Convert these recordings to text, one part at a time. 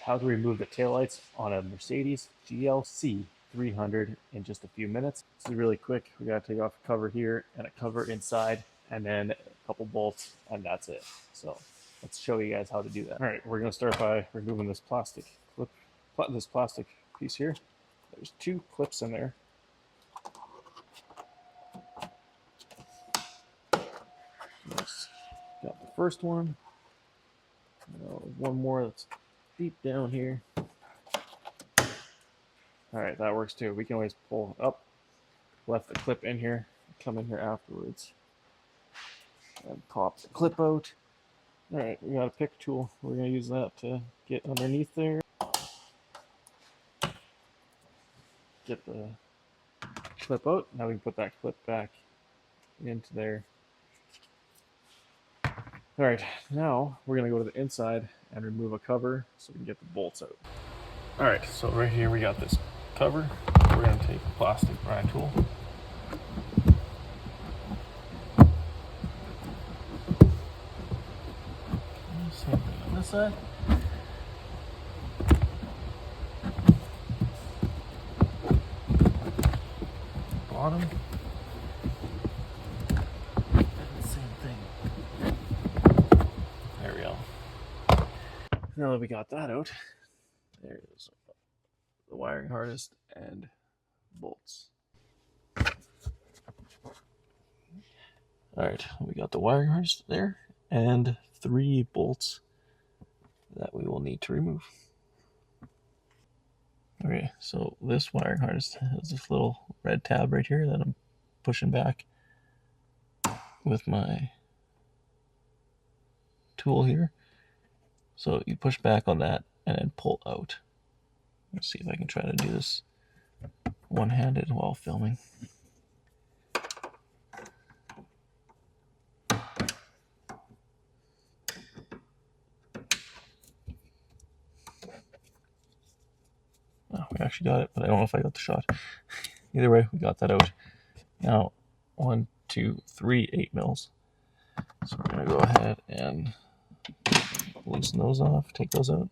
how to remove the taillights on a Mercedes GLC 300 in just a few minutes. This is really quick. We got to take off a cover here and a cover inside, and then a couple bolts, and that's it. So let's show you guys how to do that. All right, we're going to start by removing this plastic clip, this plastic piece here. There's two clips in there. Got the first one. One more that's deep down here. Alright, that works too. We can always pull it up, left the clip in here, come in here afterwards, and pop the clip out. Alright, we got a pick tool. We're going to use that to get underneath there. Get the clip out. Now we can put that clip back into there. Alright, now we're going to go to the inside and remove a cover so we can get the bolts out. Alright, so right here we got this cover. We're going to take a plastic pry tool. Same thing on this side. Bottom. Now that we got that out, there's the wiring harness and bolts. Alright, we got the wiring harness there and 3 bolts that we will need to remove. Okay, so this wiring harness has this little red tab right here that I'm pushing back with my tool here. So you push back on that and then pull out. Let's see if I can try to do this one-handed while filming. Oh, we actually got it, but I don't know if I got the shot. Either way, we got that out. Now, 1, 2, 3 8 mils. So we're going to go ahead and loosen those off, take those out.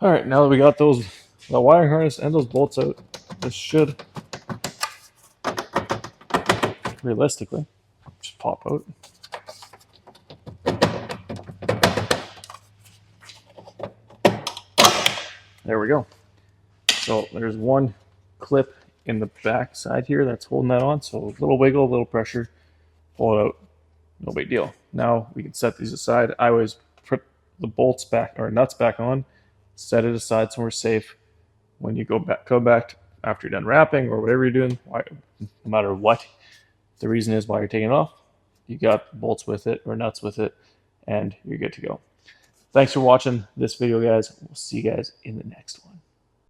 All right, now that we got the wiring harness and those bolts out, this should realistically just pop out. There we go. So there's one clip in the back side here that's holding that on. So a little wiggle, a little pressure, pull it out. No big deal. Now we can set these aside. I always put the bolts back or nuts back on, set it aside somewhere safe. When you go back after you're done wrapping or whatever you're doing, no matter what the reason is why you're taking it off, you got bolts with it or nuts with it, and you're good to go. Thanks for watching this video, guys. We'll see you guys in the next one.